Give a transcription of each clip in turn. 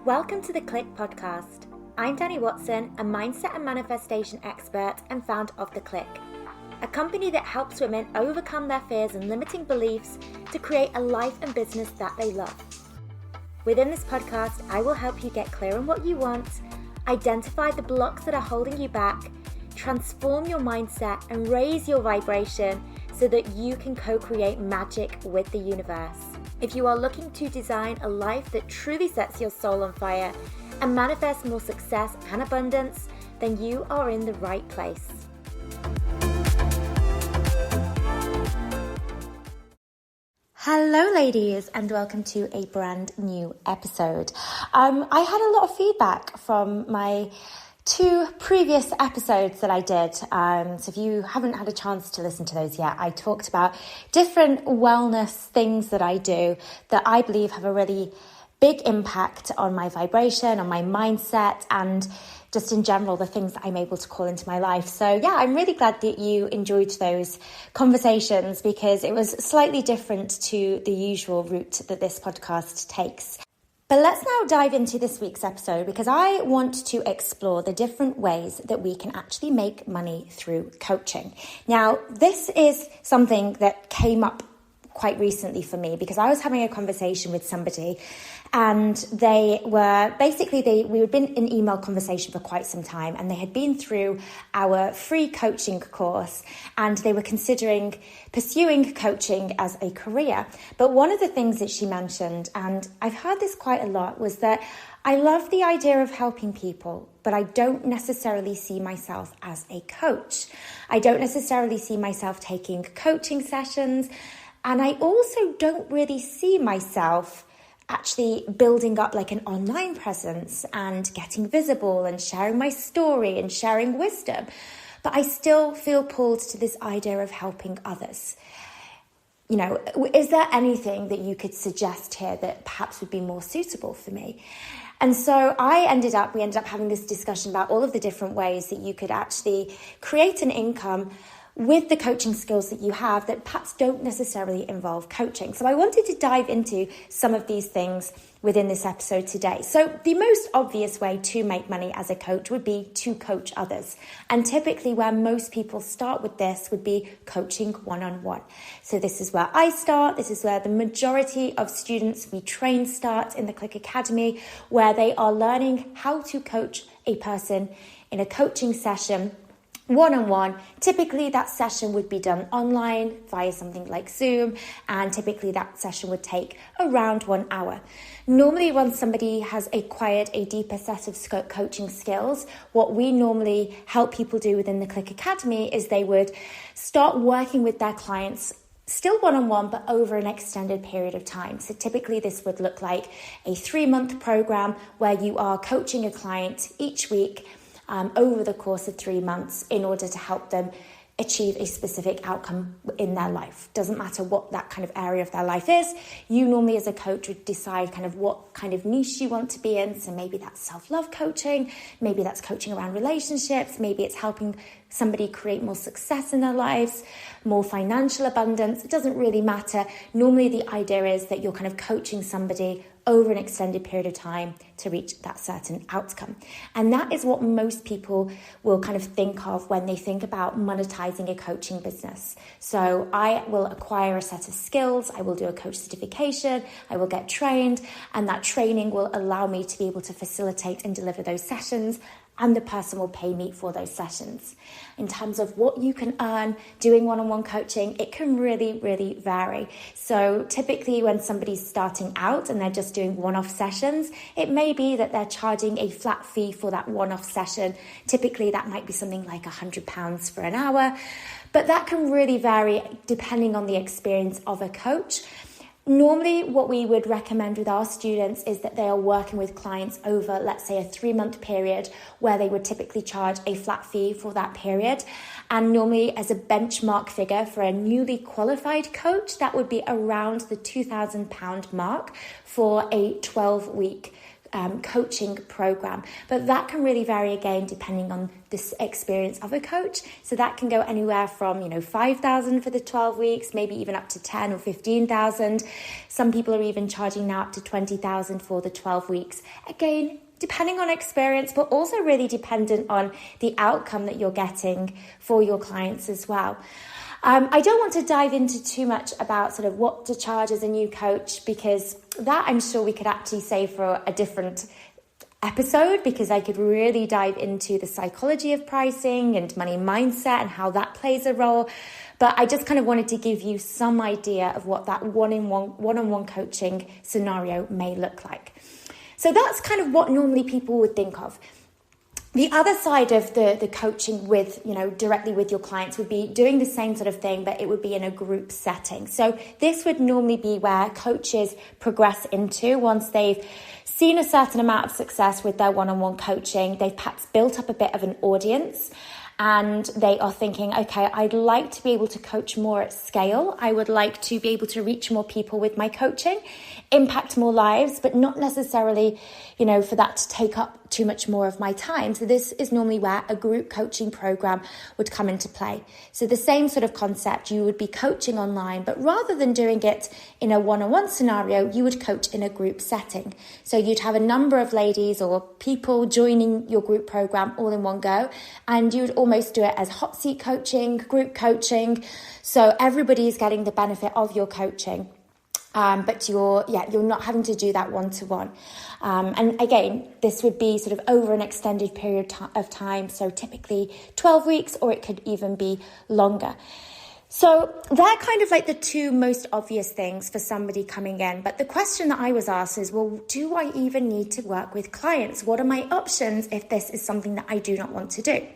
Welcome to the Clique podcast. I'm Dani Watson, a mindset and manifestation expert and founder of the Clique, a company that helps women overcome their fears and limiting beliefs to create a life and business that they love. Within this podcast, I will help you get clear on what you want, identify the blocks that are holding you back, transform your mindset and raise your vibration so that you can co-create magic with the universe. If you are looking to design a life that truly sets your soul on fire and manifest more success and abundance, then you are in the right place. Hello ladies, and welcome to a brand new episode. I had a lot of feedback from my 2 previous episodes that I did. So if you haven't had a chance to listen to those yet, I talked about different wellness things that I do that I believe have a really big impact on my vibration, on my mindset, and just in general, the things that I'm able to call into my life. So yeah, I'm really glad that you enjoyed those conversations because it was slightly different to the usual route that this podcast takes. But let's now dive into this week's episode because I want to explore the different ways that we can actually make money through coaching. Now, this is something that came up quite recently for me because I was having a conversation with somebody and we had been in email conversation for quite some time, and they had been through our free coaching course and they were considering pursuing coaching as a career. But one of the things that she mentioned, and I've heard this quite a lot, was that I love the idea of helping people, but I don't necessarily see myself as a coach. I don't necessarily see myself taking coaching sessions. And I also don't really see myself actually building up like an online presence and getting visible and sharing my story and sharing wisdom. But I still feel pulled to this idea of helping others. You know, is there anything that you could suggest here that perhaps would be more suitable for me? And so we ended up having this discussion about all of the different ways that you could actually create an income with the coaching skills that you have that perhaps don't necessarily involve coaching. So I wanted to dive into some of these things within this episode today. So the most obvious way to make money as a coach would be to coach others. And typically where most people start with this would be coaching one-on-one. So this is where I start. This is where the majority of students we train start in the Clique Academy, where they are learning how to coach a person in a coaching session one-on-one. Typically that session would be done online via something like Zoom, and typically that session would take around 1 hour. Normally once somebody has acquired a deeper set of coaching skills, what we normally help people do within the Clique Academy is they would start working with their clients still one-on-one, but over an extended period of time. So typically this would look like a 3-month program where you are coaching a client each week over the course of 3 months in order to help them achieve a specific outcome in their life. Doesn't matter what that kind of area of their life is. You normally as a coach would decide kind of what kind of niche you want to be in. So maybe that's self-love coaching, maybe that's coaching around relationships, maybe it's helping somebody create more success in their lives, more financial abundance. It doesn't really matter. Normally the idea is that you're kind of coaching somebody over an extended period of time to reach that certain outcome. And that is what most people will kind of think of when they think about monetizing a coaching business. So I will acquire a set of skills, I will do a coach certification, I will get trained, and that training will allow me to be able to facilitate and deliver those sessions, and the person will pay me for those sessions. In terms of what you can earn doing one-on-one coaching, it can really, really vary. So typically when somebody's starting out and they're just doing one-off sessions, it may be that they're charging a flat fee for that one-off session. Typically that might be something like £100 for an hour, but that can really vary depending on the experience of a coach. Normally, what we would recommend with our students is that they are working with clients over, let's say, a 3-month period where they would typically charge a flat fee for that period. And normally, as a benchmark figure for a newly qualified coach, that would be around the £2,000 mark for a 12-week coaching program. But that can really vary again depending on this experience of a coach. So that can go anywhere from, $5,000 for the 12 weeks, maybe even up to 10 or 15,000. Some people are even charging now up to 20,000 for the 12 weeks. Again, depending on experience, but also really dependent on the outcome that you're getting for your clients as well. I don't want to dive into too much about sort of what to charge as a new coach, because that I'm sure we could actually say for a different episode, because I could really dive into the psychology of pricing and money mindset and how that plays a role. But I just kind of wanted to give you some idea of what that one-on-one coaching scenario may look like. So that's kind of what normally people would think of. The other side of the coaching with, directly with your clients would be doing the same sort of thing, but it would be in a group setting. So this would normally be where coaches progress into once they've seen a certain amount of success with their one-on-one coaching. They've perhaps built up a bit of an audience, and they are thinking, okay, I'd like to be able to coach more at scale. I would like to be able to reach more people with my coaching, impact more lives, but not necessarily, for that to take up too much more of my time. So this is normally where a group coaching program would come into play. So the same sort of concept, you would be coaching online, but rather than doing it in a one-on-one scenario, you would coach in a group setting. So you'd have a number of ladies or people joining your group program all in one go, and you would almost do it as hot seat coaching, group coaching. So everybody's getting the benefit of your coaching. But you're not having to do that one-to-one. And again, this would be sort of over an extended period of time. So typically 12 weeks, or it could even be longer. So they're kind of like the two most obvious things for somebody coming in. But the question that I was asked is, well, do I even need to work with clients? What are my options if this is something that I do not want to do?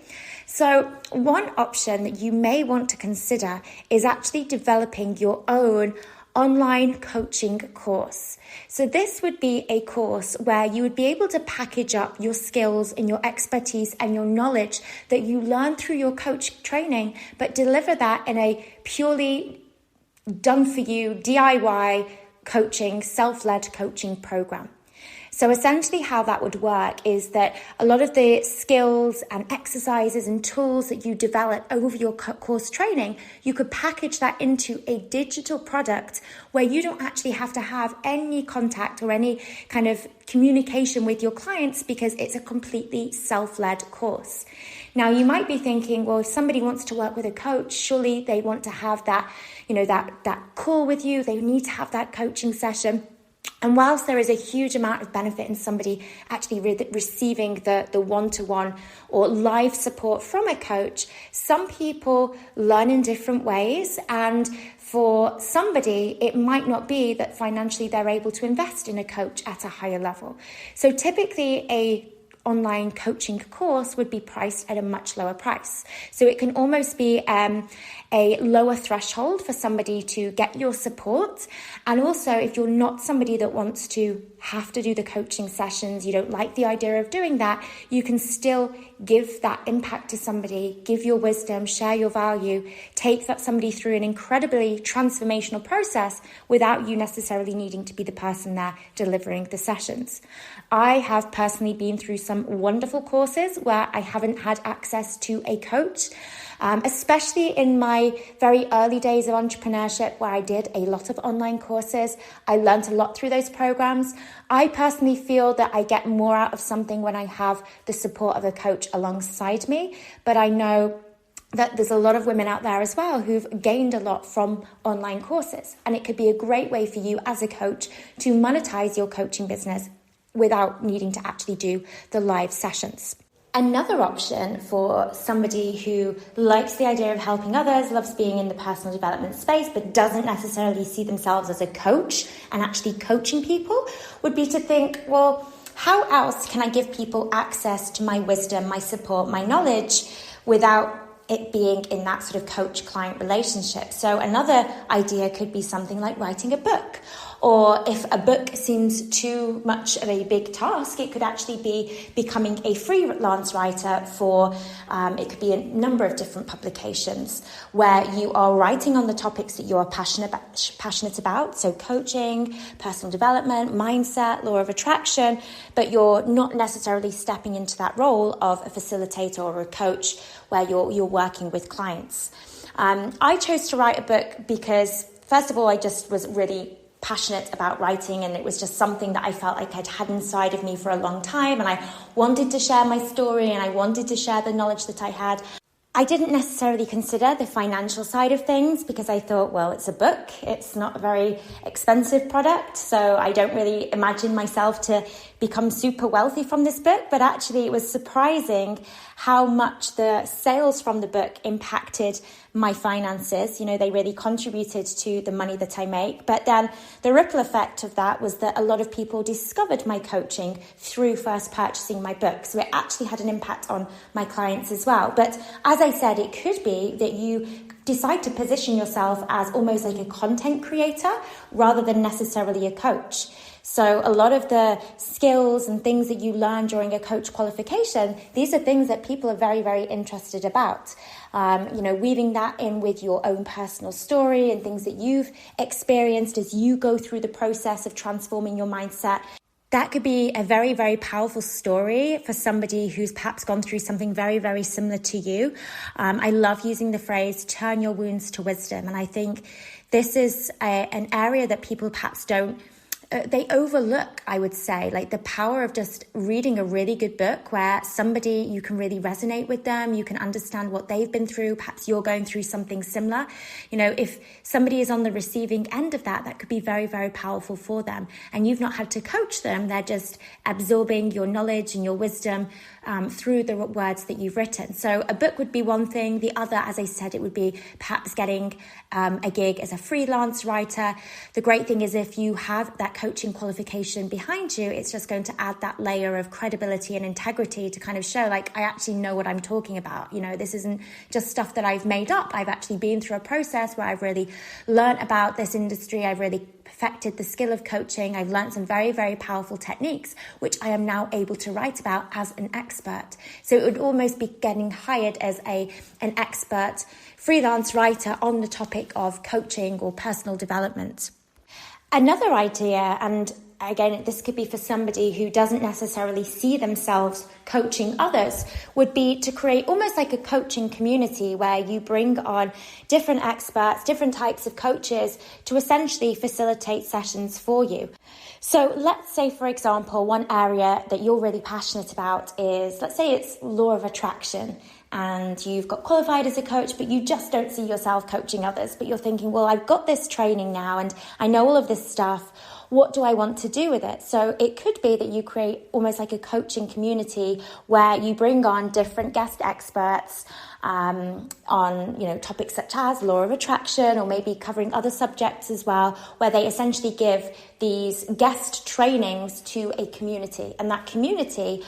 So one option that you may want to consider is actually developing your own online coaching course. So this would be a course where you would be able to package up your skills and your expertise and your knowledge that you learn through your coach training, but deliver that in a purely done for you DIY coaching, self-led coaching program. So essentially how that would work is that a lot of the skills and exercises and tools that you develop over your course training, you could package that into a digital product where you don't actually have to have any contact or any kind of communication with your clients, because it's a completely self-led course. Now, you might be thinking, well, if somebody wants to work with a coach, surely they want to have that, that call with you. They need to have that coaching session. And whilst there is a huge amount of benefit in somebody actually receiving the one-to-one or live support from a coach, some people learn in different ways. And for somebody, it might not be that financially they're able to invest in a coach at a higher level. So typically a online coaching course would be priced at a much lower price. So it can almost be a lower threshold for somebody to get your support. And also, if you're not somebody that wants to have to do the coaching sessions, you don't like the idea of doing that, you can still give that impact to somebody, give your wisdom, share your value, take that somebody through an incredibly transformational process without you necessarily needing to be the person there delivering the sessions. I have personally been through some wonderful courses where I haven't had access to a coach, especially in my very early days of entrepreneurship, where I did a lot of online courses. I learned a lot through those programs. I personally feel that I get more out of something when I have the support of a coach alongside me, but I know that there's a lot of women out there as well who've gained a lot from online courses, and it could be a great way for you as a coach to monetize your coaching business without needing to actually do the live sessions. Another option for somebody who likes the idea of helping others, loves being in the personal development space, but doesn't necessarily see themselves as a coach and actually coaching people, would be to think, well, how else can I give people access to my wisdom, my support, my knowledge without it being in that sort of coach-client relationship? So another idea could be something like writing a book, Or if a book seems too much of a big task, it could actually be becoming a freelance writer for, it could be a number of different publications where you are writing on the topics that you are passionate about. So coaching, personal development, mindset, law of attraction, but you're not necessarily stepping into that role of a facilitator or a coach where you're working with clients. I chose to write a book because, first of all, I just was really passionate about writing, and it was just something that I felt like I'd had inside of me for a long time, and I wanted to share my story and I wanted to share the knowledge that I had. I didn't necessarily consider the financial side of things because I thought, well, it's a book, it's not a very expensive product, so I don't really imagine myself to become super wealthy from this book. But actually it was surprising how much the sales from the book impacted my finances. You know, they really contributed to the money that I make. But then the ripple effect of that was that a lot of people discovered my coaching through first purchasing my book. So it actually had an impact on my clients as well. But as I said, it could be that you decide to position yourself as almost like a content creator rather than necessarily a coach. So a lot of the skills and things that you learn during a coach qualification, these are things that people are very, very interested about. Weaving that in with your own personal story and things that you've experienced as you go through the process of transforming your mindset. That could be a very, very powerful story for somebody who's perhaps gone through something very, very similar to you. I love using the phrase, turn your wounds to wisdom. And I think this is an area that people perhaps they overlook, I would say, like the power of just reading a really good book where somebody, you can really resonate with them, you can understand what they've been through, perhaps you're going through something similar. You know, if somebody is on the receiving end of that, that could be very, very powerful for them. And you've not had to coach them, they're just absorbing your knowledge and your wisdom through the words that you've written. So a book would be one thing. The other, as I said, it would be perhaps getting a gig as a freelance writer. The great thing is if you have that coaching qualification behind you, it's just going to add that layer of credibility and integrity to kind of show like, I actually know what I'm talking about. You know, this isn't just stuff that I've made up. I've actually been through a process where I've really learned about this industry. I've really perfected the skill of coaching. I've learned some very, very powerful techniques, which I am now able to write about as an expert. So it would almost be getting hired as an expert freelance writer on the topic of coaching or personal development. Another idea, and again, this could be for somebody who doesn't necessarily see themselves coaching others, would be to create almost like a coaching community where you bring on different experts, different types of coaches to essentially facilitate sessions for you. So let's say, for example, one area that you're really passionate about is, let's say it's law of attraction. And you've got qualified as a coach, but you just don't see yourself coaching others. But you're thinking, well, I've got this training now and I know all of this stuff. What do I want to do with it? So it could be that you create almost like a coaching community where you bring on different guest experts on, topics such as law of attraction, or maybe covering other subjects as well, where they essentially give these guest trainings to a community. And that community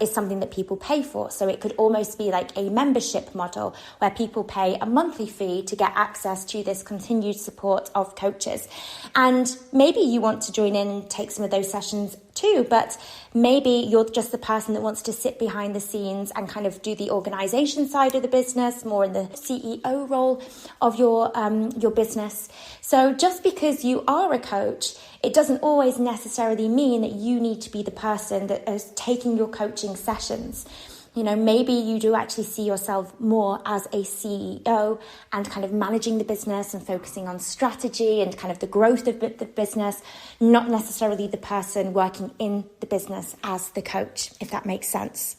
is something that people pay for. So it could almost be like a membership model where people pay a monthly fee to get access to this continued support of coaches. And maybe you want to join in and take some of those sessions too, but maybe you're just the person that wants to sit behind the scenes and kind of do the organization side of the business, more in the CEO role of your business. So just because you are a coach, it doesn't always necessarily mean that you need to be the person that is taking your coaching sessions. You know, maybe you do actually see yourself more as a CEO and kind of managing the business and focusing on strategy and kind of the growth of the business, not necessarily the person working in the business as the coach, if that makes sense.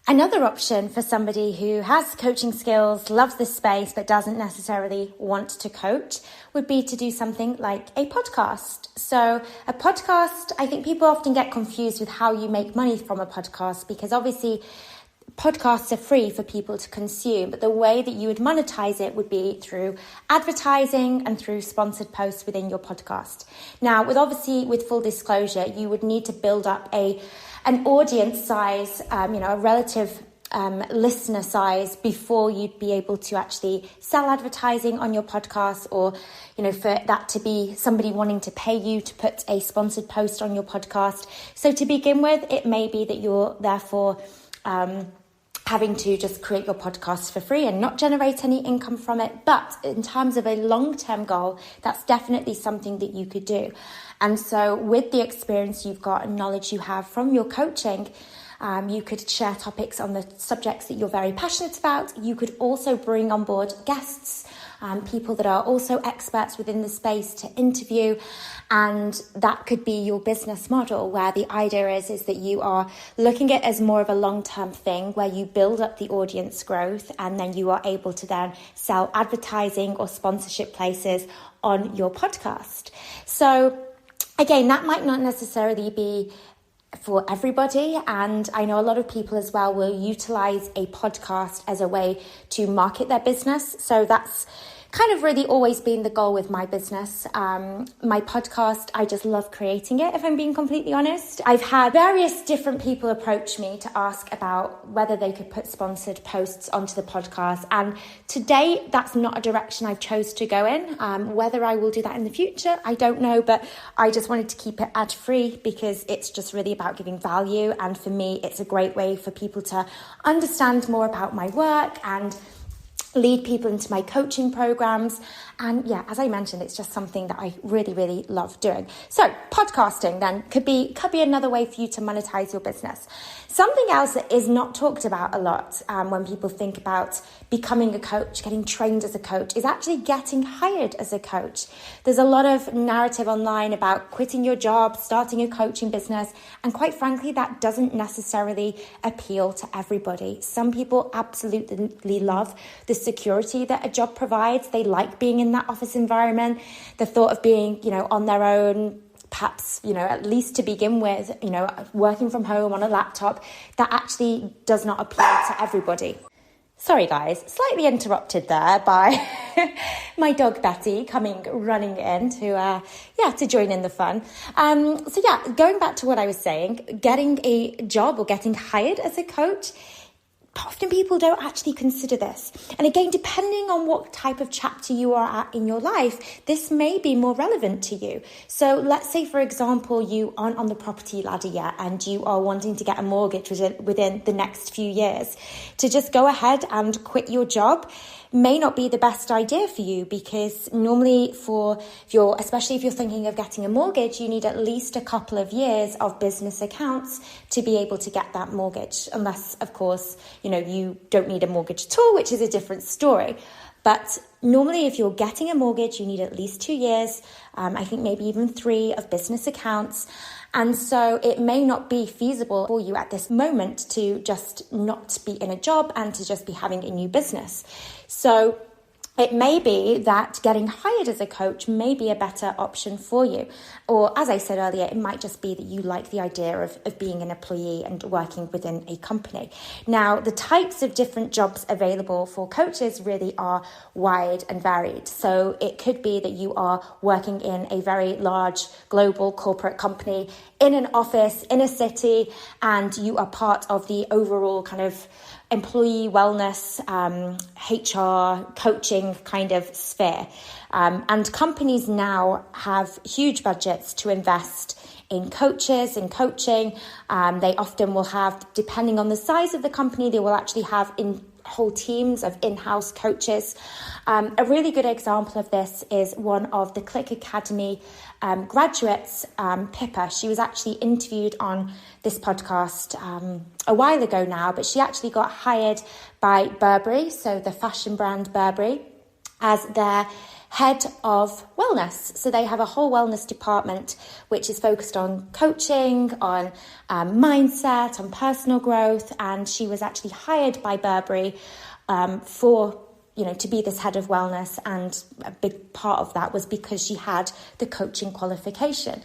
Another option for somebody who has coaching skills, loves this space, but doesn't necessarily want to coach would be to do something like a podcast. So a podcast, I think people often get confused with how you make money from a podcast, because obviously podcasts are free for people to consume, but the way that you would monetize it would be through advertising and through sponsored posts within your podcast. Now, with full disclosure, you would need to build up an audience size, a relative listener size before you'd be able to actually sell advertising on your podcast, or, for that to be somebody wanting to pay you to put a sponsored post on your podcast. So to begin with, it may be that you're therefore having to just create your podcast for free and not generate any income from it. But in terms of a long-term goal, that's definitely something that you could do. And so with the experience you've got and knowledge you have from your coaching, you could share topics on the subjects that you're very passionate about. You could also bring on board guests, people that are also experts within the space to interview. And that could be your business model, where the idea is that you are looking at it as more of a long-term thing, where you build up the audience growth and then you are able to then sell advertising or sponsorship places on your podcast. So again, that might not necessarily be for everybody, and I know a lot of people as well will utilize a podcast as a way to market their business. So that's kind of really always been the goal with my business. My podcast, I just love creating it, if I'm being completely honest. I've had various different people approach me to ask about whether they could put sponsored posts onto the podcast, and to date, that's not a direction I've chose to go in. Whether I will do that in the future, I don't know, but I just wanted to keep it ad-free because it's just really about giving value, and for me, it's a great way for people to understand more about my work and lead people into my coaching programs. And yeah, as I mentioned, it's just something that I really, really love doing. So podcasting then could be another way for you to monetize your business. Something else that is not talked about a lot when people think about becoming a coach, getting trained as a coach, is actually getting hired as a coach. There's a lot of narrative online about quitting your job, starting a coaching business, and quite frankly, that doesn't necessarily appeal to everybody. Some people absolutely love the security that a job provides. They like being in that office environment, the thought of being, on their own, perhaps, at least to begin with, working from home on a laptop, that actually does not appeal to everybody. Sorry guys, slightly interrupted there by my dog Betty coming running in to join in the fun. Going back to what I was saying, getting a job or getting hired as a coach, often people don't actually consider this. And again, depending on what type of chapter you are at in your life, this may be more relevant to you. So let's say, for example, you aren't on the property ladder yet and you are wanting to get a mortgage within the next few years. To just go ahead and quit your job may not be the best idea for you, because normally especially if you're thinking of getting a mortgage, you need at least a couple of years of business accounts to be able to get that mortgage. Unless, of course, you don't need a mortgage at all, which is a different story. But normally, if you're getting a mortgage, you need at least 2 years, I think maybe even 3 of business accounts. And so it may not be feasible for you at this moment to just not be in a job and to just be having a new business. So it may be that getting hired as a coach may be a better option for you. Or as I said earlier, it might just be that you like the idea of being an employee and working within a company. Now, the types of different jobs available for coaches really are wide and varied. So it could be that you are working in a very large global corporate company in an office in a city, and you are part of the overall kind of employee wellness, HR, coaching kind of sphere. And companies now have huge budgets to invest in coaches and coaching. They often will have, depending on the size of the company, they will actually have whole teams of in-house coaches. A really good example of this is one of the Clique Academy graduates, Pippa. She was actually interviewed on this podcast a while ago now, but she actually got hired by Burberry, so the fashion brand Burberry, as their head of wellness. So they have a whole wellness department which is focused on coaching, on mindset, on personal growth, and she was actually hired by Burberry to be this head of wellness, and a big part of that was because she had the coaching qualification.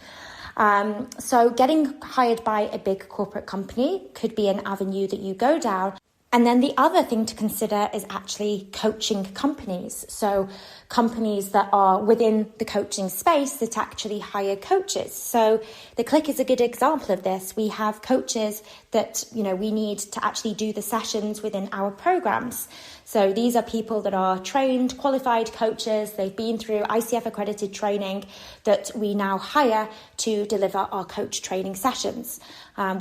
So getting hired by a big corporate company could be an avenue that you go down. And then the other thing to consider is actually coaching companies. So companies that are within the coaching space that actually hire coaches. So the Clique is a good example of this. We have coaches that, we need to actually do the sessions within our programs. So these are people that are trained, qualified coaches. They've been through ICF accredited training that we now hire to deliver our coach training sessions.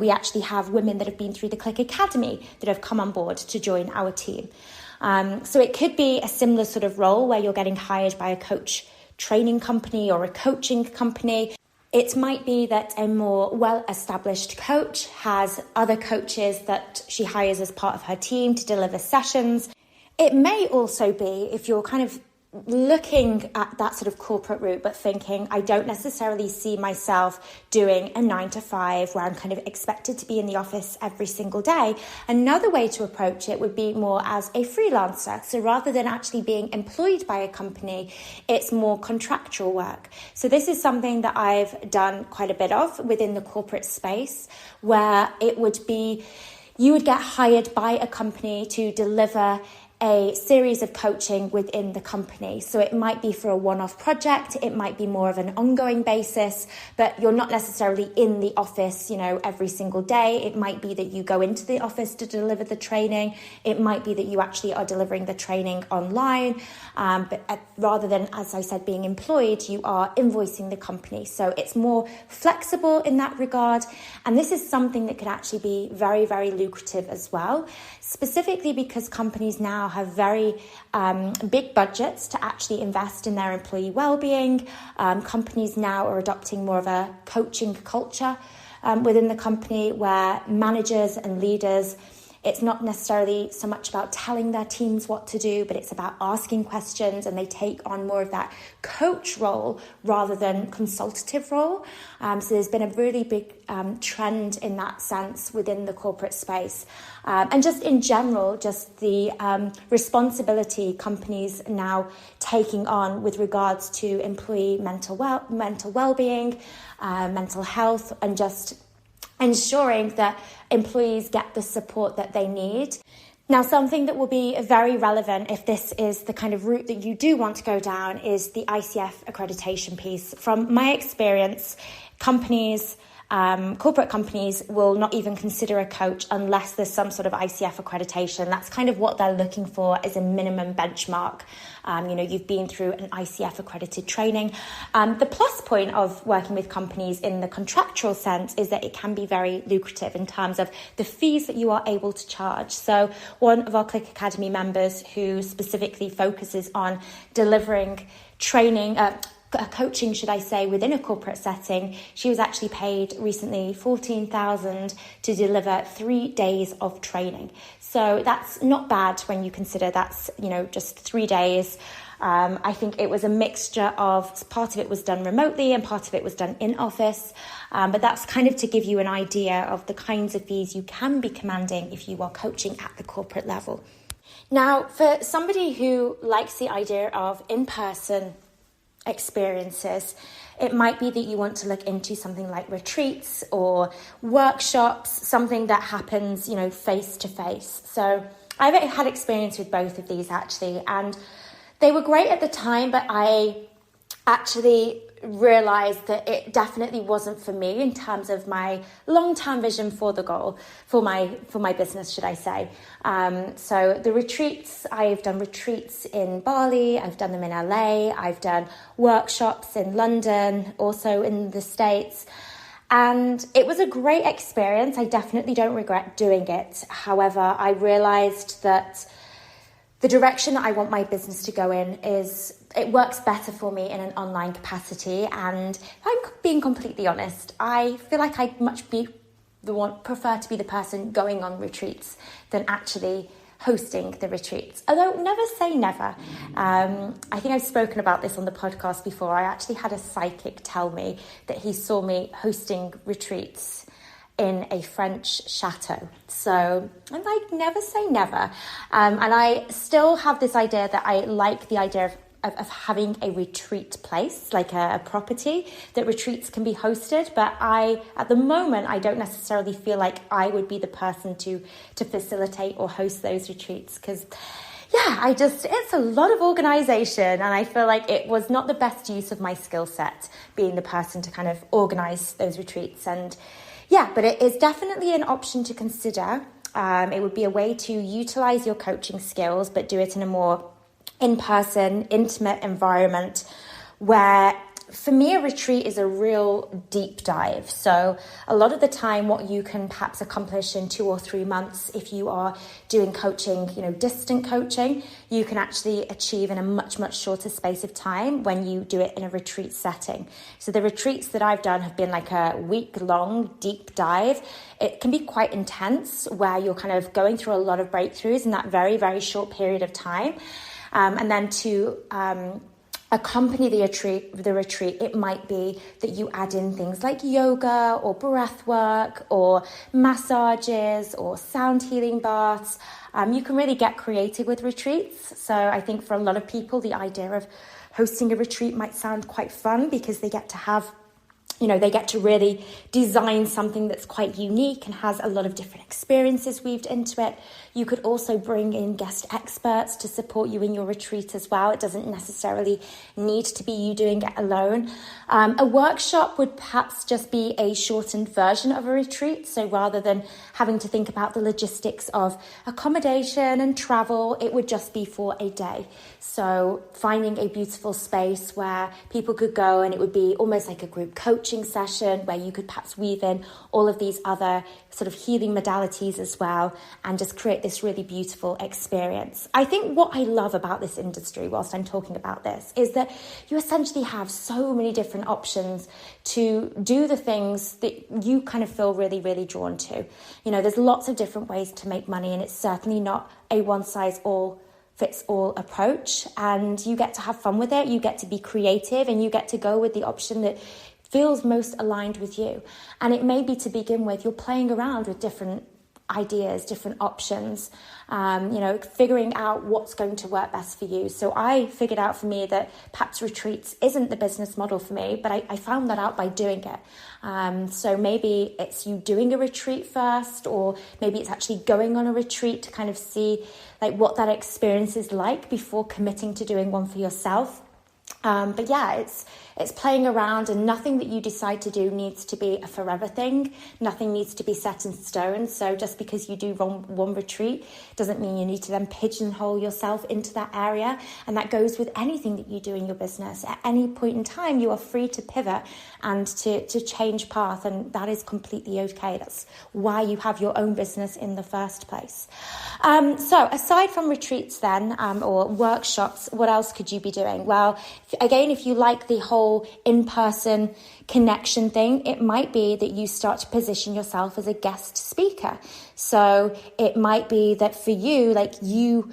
We actually have women that have been through the Clique Academy that have come on board to join our team. So it could be a similar sort of role where you're getting hired by a coach training company or a coaching company. It might be that a more well-established coach has other coaches that she hires as part of her team to deliver sessions. It may also be, if you're kind of looking at that sort of corporate route, but thinking, I don't necessarily see myself doing a 9 to 5 where I'm kind of expected to be in the office every single day. Another way to approach it would be more as a freelancer. So rather than actually being employed by a company, it's more contractual work. So this is something that I've done quite a bit of within the corporate space, where it would be, you would get hired by a company to deliver a series of coaching within the company. So it might be for a one-off project, it might be more of an ongoing basis, but you're not necessarily in the office, every single day. It might be that you go into the office to deliver the training. It might be that you actually are delivering the training online. But rather than, as I said, being employed, you are invoicing the company. So it's more flexible in that regard. And this is something that could actually be very, very lucrative as well, specifically because companies now have very big budgets to actually invest in their employee well-being. Companies now are adopting more of a coaching culture within the company, where managers and leaders, it's not necessarily so much about telling their teams what to do, but it's about asking questions, and they take on more of that coach role rather than consultative role. So there's been a really big trend in that sense within the corporate space. And just in general, just the responsibility companies now taking on with regards to employee mental well-being, mental health, and just ensuring that employees get the support that they need. Now, something that will be very relevant if this is the kind of route that you do want to go down is the ICF accreditation piece. From my experience, corporate companies will not even consider a coach unless there's some sort of ICF accreditation. That's kind of what they're looking for as a minimum benchmark. You've been through an ICF accredited training. The plus point of working with companies in the contractual sense is that it can be very lucrative in terms of the fees that you are able to charge. So one of our Clique Academy members who specifically focuses on delivering training, coaching, should I say, within a corporate setting, she was actually paid recently $14,000 to deliver 3 days of training. So that's not bad when you consider that's, just 3 days. I think it was a mixture of, part of it was done remotely and part of it was done in office. But that's kind of to give you an idea of the kinds of fees you can be commanding if you are coaching at the corporate level. Now, for somebody who likes the idea of in-person experiences, it might be that you want to look into something like retreats or workshops, something that happens, face to face. So I've had experience with both of these actually, and they were great at the time, but I actually realized that it definitely wasn't for me in terms of my long-term vision for the goal, for my business, should I say. So the retreats, I've done retreats in Bali, I've done them in LA, I've done workshops in London, also in the States. And it was a great experience. I definitely don't regret doing it. However, I realized that the direction that I want my business to go in it works better for me in an online capacity. And if I'm being completely honest, I feel like I'd much prefer to be the person going on retreats than actually hosting the retreats. Although never say never. I think I've spoken about this on the podcast before. I actually had a psychic tell me that he saw me hosting retreats in a French chateau. So I'm like, never say never. And I still have this idea that I like the idea of of having a retreat place, like a property that retreats can be hosted. But at the moment, I don't necessarily feel like I would be the person to facilitate or host those retreats, because it's a lot of organization, and I feel like it was not the best use of my skill set, being the person to kind of organize those retreats. And but it is definitely an option to consider. It would be a way to utilize your coaching skills, but do it in a more in-person, intimate environment, where for me, a retreat is a real deep dive. So a lot of the time, what you can perhaps accomplish in 2 or 3 months, if you are doing coaching, distant coaching, you can actually achieve in a much, much shorter space of time when you do it in a retreat setting. So the retreats that I've done have been like a week-long deep dive. It can be quite intense, where you're kind of going through a lot of breakthroughs in that very, very short period of time. And then to accompany the retreat, it might be that you add in things like yoga or breath work or massages or sound healing baths. You can really get creative with retreats. So I think for a lot of people, the idea of hosting a retreat might sound quite fun, because they get to have they get to really design something that's quite unique and has a lot of different experiences weaved into it. You could also bring in guest experts to support you in your retreat as well. It doesn't necessarily need to be you doing it alone. A workshop would perhaps just be a shortened version of a retreat. So rather than having to think about the logistics of accommodation and travel, it would just be for a day. So finding a beautiful space where people could go, and it would be almost like a group coaching session where you could perhaps weave in all of these other sort of healing modalities as well, and just create this really beautiful experience. I think what I love about this industry, whilst I'm talking about this, is that you essentially have so many different options to do the things that you kind of feel really, really drawn to. There's lots of different ways to make money, and it's certainly not a one-size-fits-all approach, and you get to have fun with it. You get to be creative, and you get to go with the option that feels most aligned with you. And it may be, to begin with, you're playing around with different ideas, different options, figuring out what's going to work best for you. So I figured out for me that perhaps retreats isn't the business model for me, but I found that out by doing it. So maybe it's you doing a retreat first, or maybe it's actually going on a retreat to kind of see like what that experience is like before committing to doing one for yourself. It's playing around, and nothing that you decide to do needs to be a forever thing. Nothing needs to be set in stone. So just because you do one retreat doesn't mean you need to then pigeonhole yourself into that area. And that goes with anything that you do in your business. At any point in time, you are free to pivot and to change path, and that is completely okay. That's why you have your own business in the first place. So aside from retreats then, or workshops, what else could you be doing? Well, again, if you like the whole in-person connection thing, it might be that you start to position yourself as a guest speaker. So it might be that for you, like, you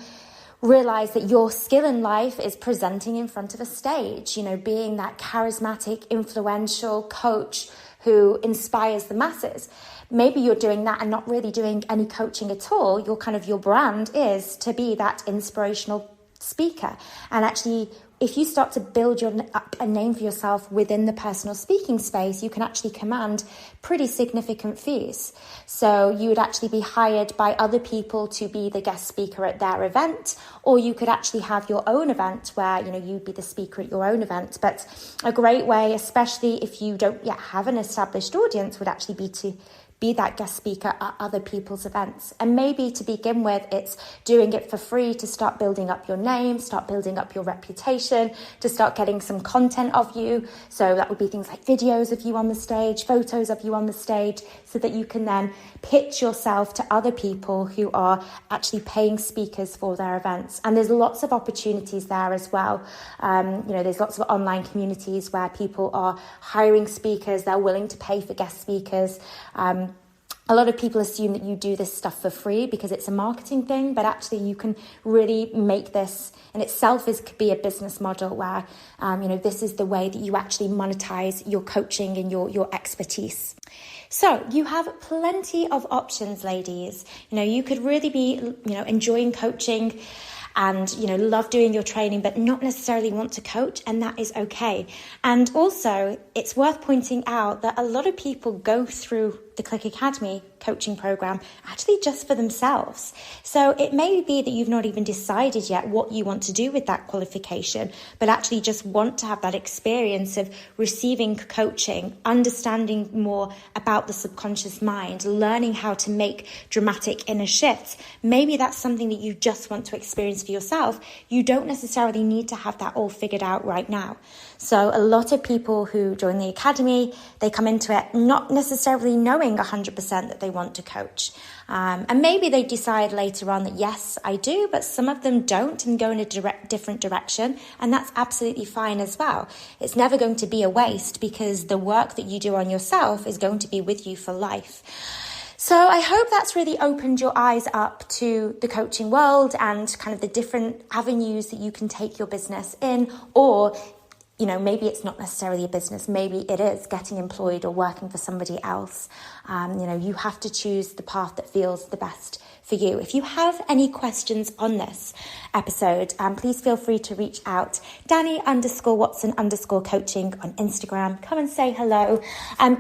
realize that your skill in life is presenting in front of a stage, being that charismatic, influential coach who inspires the masses. Maybe you're doing that and not really doing any coaching at all. Your brand is to be that inspirational speaker. And actually, if you start to build up a name for yourself within the personal speaking space, you can actually command pretty significant fees. So you would actually be hired by other people to be the guest speaker at their event, or you could actually have your own event where, you'd be the speaker at your own event. But a great way, especially if you don't yet have an established audience, would actually be to be that guest speaker at other people's events. And maybe to begin with, it's doing it for free to start building up your name, start building up your reputation, to start getting some content of you. So that would be things like videos of you on the stage, photos of you on the stage, so that you can then pitch yourself to other people who are actually paying speakers for their events. And there's lots of opportunities there as well. There's lots of online communities where people are hiring speakers. They're willing to pay for guest speakers. A lot of people assume that you do this stuff for free because it's a marketing thing, but actually you can really make this in itself could be a business model where, this is the way that you actually monetize your coaching and your expertise. So you have plenty of options, ladies. You could really be, enjoying coaching and, love doing your training, but not necessarily want to coach, and that is okay. And also, it's worth pointing out that a lot of people go through the Clique Academy coaching program actually just for themselves. So it may be that you've not even decided yet what you want to do with that qualification, but actually just want to have that experience of receiving coaching, understanding more about the subconscious mind, learning how to make dramatic inner shifts. Maybe that's something that you just want to experience for yourself. You don't necessarily need to have that all figured out right now. So a lot of people who join the academy, they come into it not necessarily knowing 100% that they want to coach. And maybe they decide later on that, yes, I do, but some of them don't and go in a different direction. And that's absolutely fine as well. It's never going to be a waste, because the work that you do on yourself is going to be with you for life. So I hope that's really opened your eyes up to the coaching world and kind of the different avenues that you can take your business in, or maybe it's not necessarily a business. Maybe it is getting employed or working for somebody else. You have to choose the path that feels the best for you. If you have any questions on this episode, please feel free to reach out. Dani_Watson_coaching on Instagram. Come and say hello.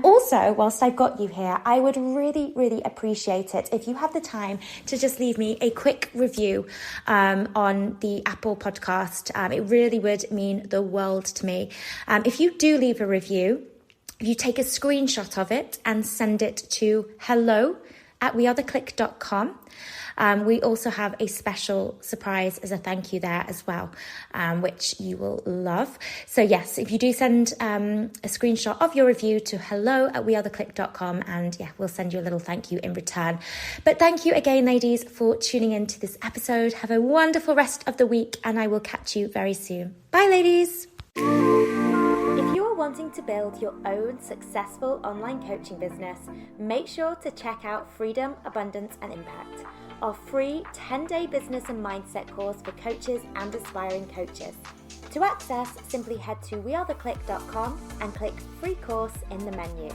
Also, whilst I've got you here, I would really, really appreciate it if you have the time to just leave me a quick review on the Apple podcast. It really would mean the world to me. If you do leave a review, you take a screenshot of it and send it to hello@wearetheclique.com. We also have a special surprise as a thank you there as well, which you will love. So yes, if you do send a screenshot of your review to hello@wearetheclique.com, and we'll send you a little thank you in return. But thank you again, ladies, for tuning into this episode. Have a wonderful rest of the week, and I will catch you very soon. Bye, ladies. If you're wanting to build your own successful online coaching business, make sure to check out Freedom, Abundance and Impact, our free 10-day business and mindset course for coaches and aspiring coaches. To access, simply head to wearetheclique.com and click free course in the menu.